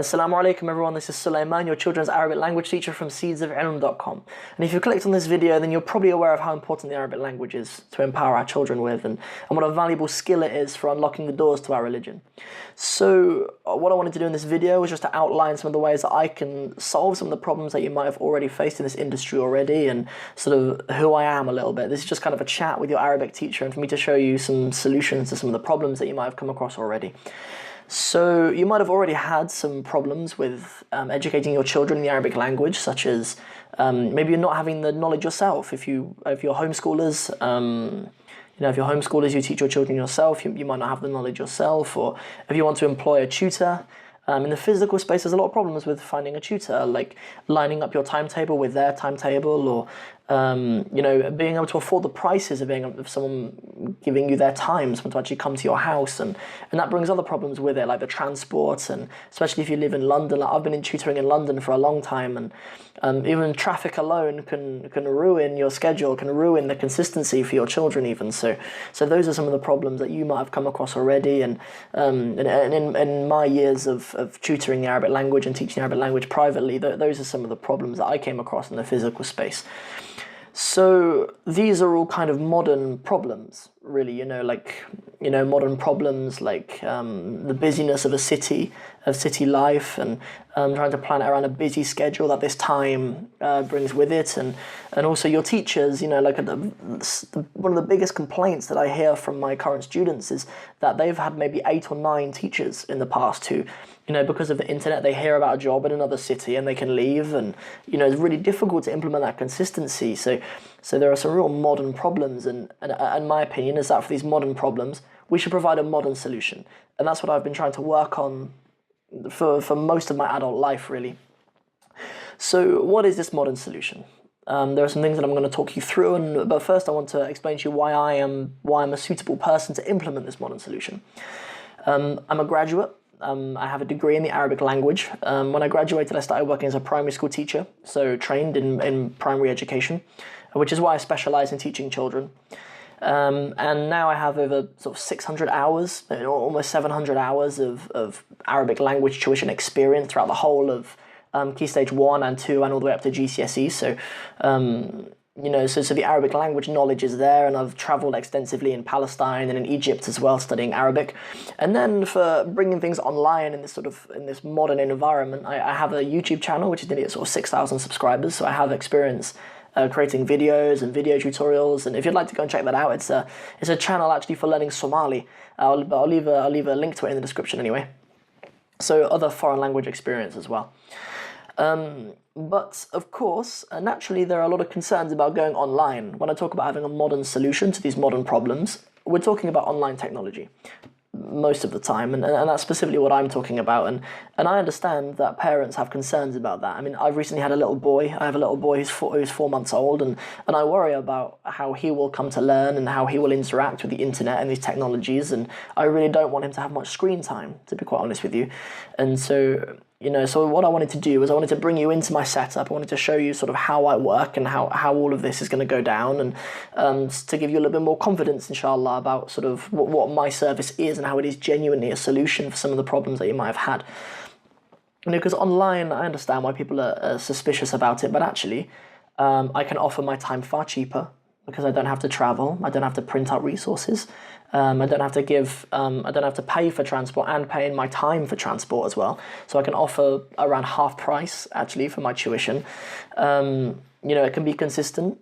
Assalamu alaikum everyone, this is Sulaiman, your children's Arabic language teacher from seedsofilm.com. And if you clicked on this video, then you're probably aware of how important the Arabic language is to empower our children with and what a valuable skill it is for unlocking the doors to our religion. So what I wanted to do in this video was just to outline some of the ways that I can solve some of the problems that you might have already faced in this industry already and sort of who I am a little bit. This is just kind of a chat with your Arabic teacher and for me to show you some solutions to some of the problems that you might have come across already. So you might have already had some problems with educating your children in the Arabic language, such as maybe you're not having the knowledge yourself. If you're homeschoolers, if you're homeschoolers, you teach your children yourself. You might not have the knowledge yourself, or if you want to employ a tutor. In the physical space, there's a lot of problems with finding a tutor, like lining up your timetable with their timetable, or being able to afford the prices of someone giving you their time, someone to actually come to your house, and that brings other problems with it, like the transport, and especially if you live in London. Like I've been in tutoring in London for a long time, and even traffic alone can ruin your schedule, can ruin the consistency for your children even. So those are some of the problems that you might have come across already, and in my years of tutoring the Arabic language and teaching the Arabic language privately, those are some of the problems that I came across in the physical space. So these are all kind of modern problems, really, modern problems like the busyness of city life, and trying to plan it around a busy schedule that this time brings with it, and also your teachers, one of the biggest complaints that I hear from my current students is that they've had maybe 8 or 9 teachers in the past who, because of the internet, they hear about a job in another city and they can leave, and it's really difficult to implement that consistency. So there are some real modern problems, and my opinion is that for these modern problems, we should provide a modern solution, and that's what I've been trying to work on for most of my adult life, really. So what is this modern solution? There are some things that I'm going to talk you through, but first I want to explain to you why I'm a suitable person to implement this modern solution. I'm a graduate. I have a degree in the Arabic language. When I graduated, I started working as a primary school teacher, so trained in primary education, which is why I specialize in teaching children. And now I have over sort of 600 hours, almost 700 hours of Arabic language tuition experience throughout the whole of Key Stage 1 and 2 and all the way up to GCSE. So the Arabic language knowledge is there, and I've traveled extensively in Palestine and in Egypt as well, studying Arabic. And then for bringing things online in this modern environment, I have a YouTube channel which is nearly at sort of 6,000 subscribers. So I have experience creating videos and video tutorials, and if you'd like to go and check that out, it's a channel actually for learning Somali. I'll leave a link to it in the description anyway. So other foreign language experience as well. But of course, naturally, there are a lot of concerns about going online. When I talk about having a modern solution to these modern problems, we're talking about online technology most of the time, and that's specifically what I'm talking about. And I understand that parents have concerns about that. I mean, I've recently had a little boy. I have a little boy who's 4 months old, and I worry about how he will come to learn and how he will interact with the internet and these technologies, and I really don't want him to have much screen time, to be quite honest with you. And so what I wanted to do was I wanted to bring you into my setup. I wanted to show you sort of how I work and how all of this is going to go down, and to give you a little bit more confidence, inshallah, about sort of what my service is and how it is genuinely a solution for some of the problems that you might have had. Because online, I understand why people are suspicious about it, but actually, I can offer my time far cheaper because I don't have to travel, I don't have to print out resources, I don't have to pay for transport and pay in my time for transport as well. So I can offer around half price actually for my tuition. It can be consistent.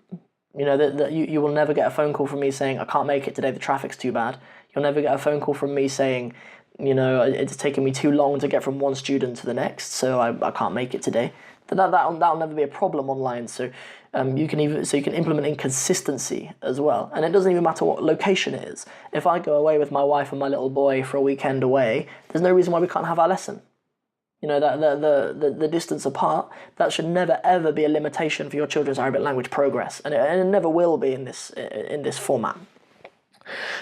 You will never get a phone call from me saying I can't make it today, the traffic's too bad. You'll never get a phone call from me saying it's taken me too long to get from one student to the next, so I can't make it today. That'll never be a problem online. So you can implement inconsistency as well, and it doesn't even matter what location it is. If I go away with my wife and my little boy for a weekend away, there's no reason why we can't have our lesson. The distance apart, that should never ever be a limitation for your children's Arabic language progress, and it never will be in this format.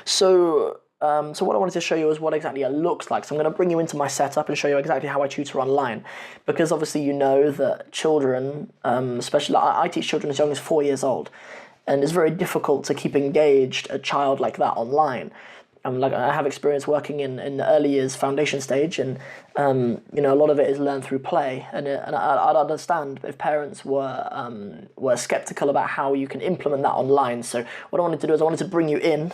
So what I wanted to show you is what exactly it looks like. So I'm going to bring you into my setup and show you exactly how I tutor online, because obviously you know that children, especially I teach children as young as 4 years old, and it's very difficult to keep engaged a child like that online. like I have experience working in the early years foundation stage, and you know, a lot of it is learned through play, and I'd understand if parents were skeptical about how you can implement that online. So what I wanted to do is I wanted to bring you into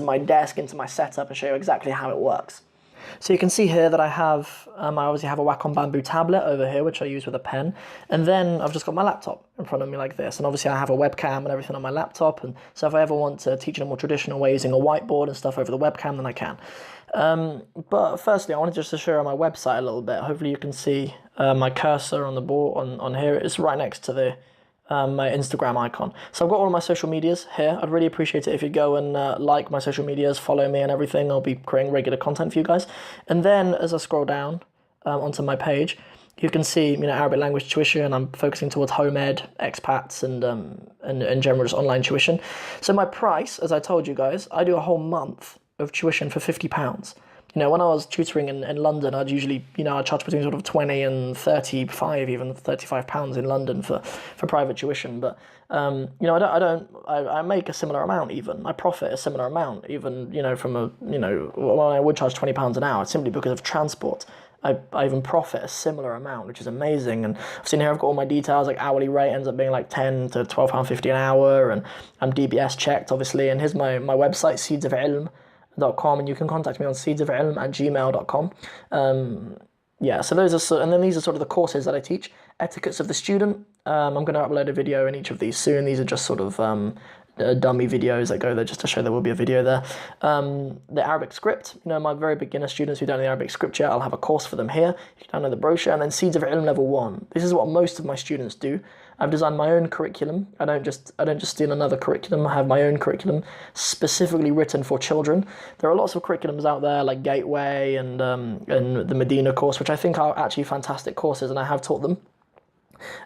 my desk, into my setup, and show you exactly how it works. So you can see here that I obviously have a Wacom Bamboo tablet over here, which I use with a pen. And then I've just got my laptop in front of me like this. And obviously I have a webcam and everything on my laptop. And so if I ever want to teach in a more traditional way using a whiteboard and stuff over the webcam, then I can. But firstly, I wanted just to show you on my website a little bit. Hopefully you can see my cursor on the board on here. It's right next to my Instagram icon. So I've got all of my social medias here. I'd really appreciate it if you go and like my social medias, follow me and everything. I'll be creating regular content for you guys. And then as I scroll down onto my page, you can see, you know, Arabic language tuition. I'm focusing towards home ed, expats, and general just online tuition. So my price, as I told you guys, I do a whole month of tuition for £50. You know, when I was tutoring in London, I'd usually, you know, I'd charge between sort of 20 and 35, even £35 in London for private tuition. But, you know, I make a similar amount even. I profit a similar amount even, you know, when I would charge £20 an hour, simply because of transport. I even profit a similar amount, which is amazing. And I've seen here, I've got all my details, like hourly rate ends up being like £10 to £12.50 an hour, and I'm DBS checked, obviously. And here's my website, seedsofilm.com, and you can contact me on seedsofilm@gmail.com. Yeah, so and then these are sort of the courses that I teach. Etiquettes of the student. I'm going to upload a video in each of these soon. These are just sort of dummy videos that go there just to show there will be a video there. The Arabic script, you know, my very beginner students who don't know the Arabic script yet, I'll have a course for them here. You can download the brochure. And then Seeds of Ilm Level 1. This is what most of my students do. I've designed my own curriculum. I don't just steal another curriculum. I have my own curriculum specifically written for children. There are lots of curriculums out there like Gateway and the Medina course, which I think are actually fantastic courses, and I have taught them.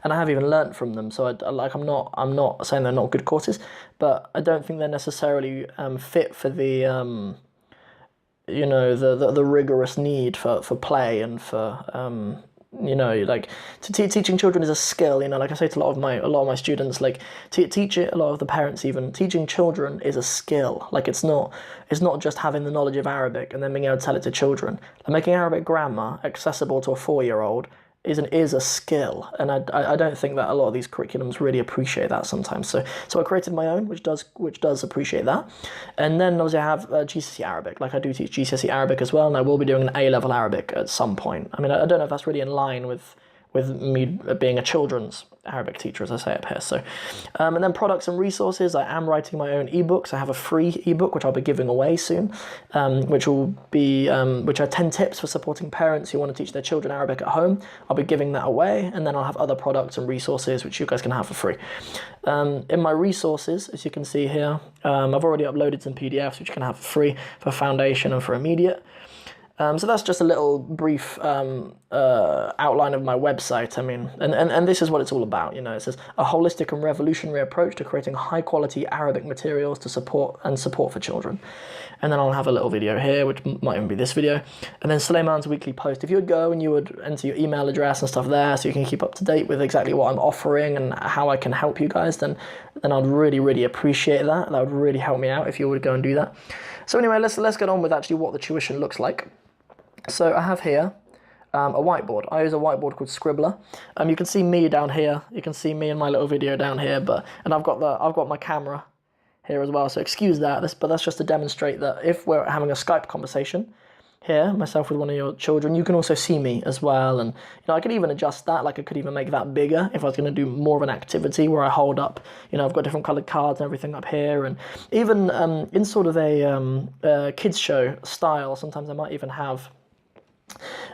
And I have even learnt from them, so I'm not saying they're not good courses, but I don't think they're necessarily fit for the you know, the rigorous need for play and for you know, like teaching children is a skill. You know, like I say to a lot of my students, like teach it. A lot of the parents even, teaching children is a skill. Like it's not just having the knowledge of Arabic and then being able to tell it to children. Like making Arabic grammar accessible to a 4-year-old is a skill, and I don't think that a lot of these curriculums really appreciate that sometimes. So I created my own, which does appreciate that. And then obviously I have GCSE Arabic. Like I do teach GCSE Arabic as well, and I will be doing an A-level Arabic at some point. I mean, I don't know if that's really in line with me being a children's Arabic teacher, as I say up here. So, and then products and resources. I am writing my own ebooks. I have a free ebook which I'll be giving away soon, which are 10 tips for supporting parents who want to teach their children Arabic at home. I'll be giving that away, and then I'll have other products and resources which you guys can have for free. In my resources, as you can see here, I've already uploaded some PDFs which you can have for free for foundation and for immediate. So that's just a little brief outline of my website. I mean, and this is what it's all about. You know, it says a holistic and revolutionary approach to creating high-quality Arabic materials to support for children. And then I'll have a little video here, which might even be this video. And then Suleiman's weekly post. If you would go and you would enter your email address and stuff there, so you can keep up to date with exactly what I'm offering and how I can help you guys, then I'd really, really appreciate that. That would really help me out if you would go and do that. So anyway, let's get on with actually what the tuition looks like. So I have here a whiteboard. I use a whiteboard called Scribbler. You can see me down here. You can see me in my little video down here. And I've got my camera here as well. So excuse that. But that's just to demonstrate that if we're having a Skype conversation here, myself with one of your children, you can also see me as well. And you know, I could even adjust that. Like I could even make that bigger if I was going to do more of an activity where I hold up. You know, I've got different coloured cards and everything up here. And even in sort of a kids show style, sometimes I might even have.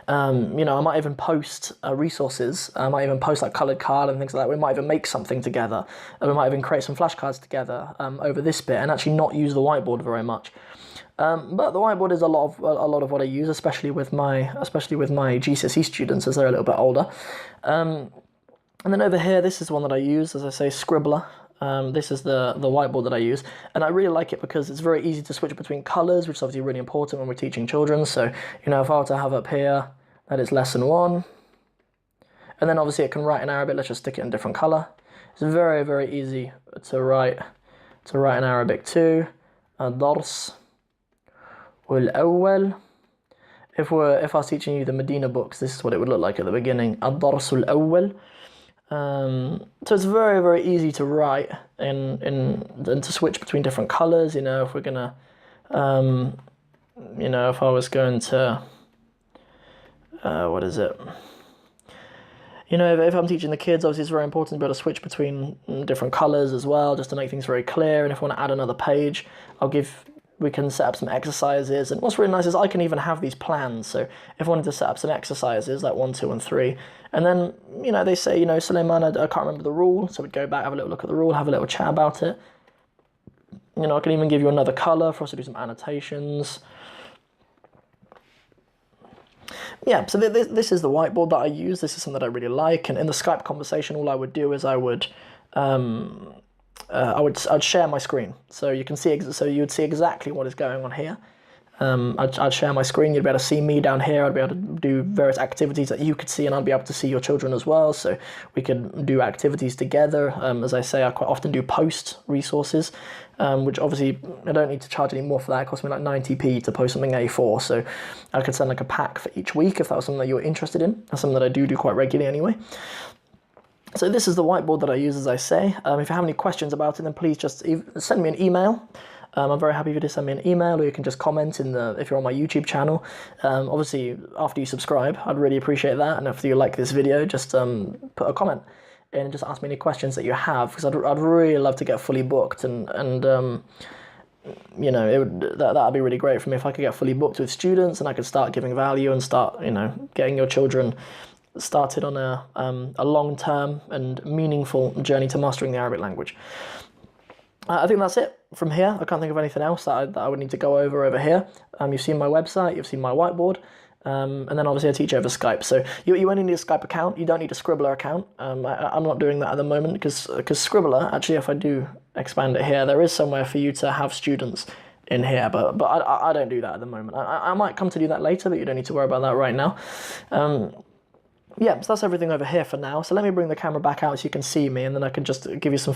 You know, I might even post resources. I might even post like coloured card and things like that. We might even make something together. We might even create some flashcards together over this bit and actually not use the whiteboard very much. But the whiteboard is a lot of what I use, especially with my GCSE students as they're a little bit older. And then over here, this is one that I use, as I say, Scribbler. This is the whiteboard that I use, and I really like it because it's very easy to switch between colours, which is obviously really important when we're teaching children. So, you know, if I were to have up here that is lesson 1, and then obviously it can write in Arabic, let's just stick it in a different colour. It's very, very easy to write in Arabic too. الدرس الأول. If I was teaching you the Medina books, this is what it would look like at the beginning. الدرس الأول. So it's very, very easy to write and to switch between different colors. You know, if we're gonna, you know, if I was going to, what is it? You know, if I'm teaching the kids, obviously it's very important to be able to switch between different colors as well, just to make things very clear. And if I want to add another page, we can set up some exercises. And what's really nice is I can even have these plans. So if I wanted to set up some exercises, like 1, 2, and 3, and then, you know, they say, you know, Sulaiman, I can't remember the rule. So we'd go back, have a little look at the rule, have a little chat about it. You know, I can even give you another color for us to do some annotations. Yeah, so this is the whiteboard that I use. This is something that I really like. And in the Skype conversation, all I would do is I'd share my screen, so you can see. So you would see exactly what is going on here. I'd share my screen. You'd be able to see me down here. I'd be able to do various activities that you could see, and I'd be able to see your children as well. So we could do activities together. As I say, I quite often do post resources, which obviously I don't need to charge any more for that. It costs me like 90p to post something A4. So I could send like a pack for each week if that was something that you were interested in. That's something that I do quite regularly anyway. So this is the whiteboard that I use, as I say. If you have any questions about it, then please just send me an email. I'm very happy if you just send me an email, or you can just comment if you're on my YouTube channel. Obviously, after you subscribe, I'd really appreciate that. And if you like this video, just put a comment and just ask me any questions that you have, because I'd really love to get fully booked, and you know, that'd be really great for me if I could get fully booked with students, and I could start giving value and start, you know, getting your children started on a long-term and meaningful journey to mastering the Arabic language. I think that's it from here. I can't think of anything else that I would need to go over here. You've seen my website, you've seen my whiteboard, and then obviously I teach over Skype. So you only need a Skype account. You don't need a Scribbler account. I'm not doing that at the moment because Scribbler, actually, if I do expand it here, there is somewhere for you to have students in here, but I don't do that at the moment. I might come to do that later, but you don't need to worry about that right now. Yeah, so that's everything over here for now. So let me bring the camera back out so you can see me, and then I can just give you some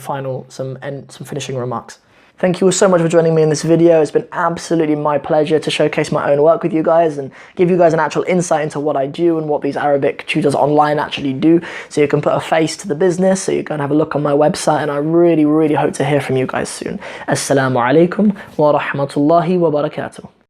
finishing remarks. Thank you all so much for joining me in this video. It's been absolutely my pleasure to showcase my own work with you guys and give you guys an actual insight into what I do and what these Arabic tutors online actually do, so you can put a face to the business, so you can have a look on my website, and I really, really hope to hear from you guys soon. Assalamu alaikum wa rahmatullahi wa barakatuh.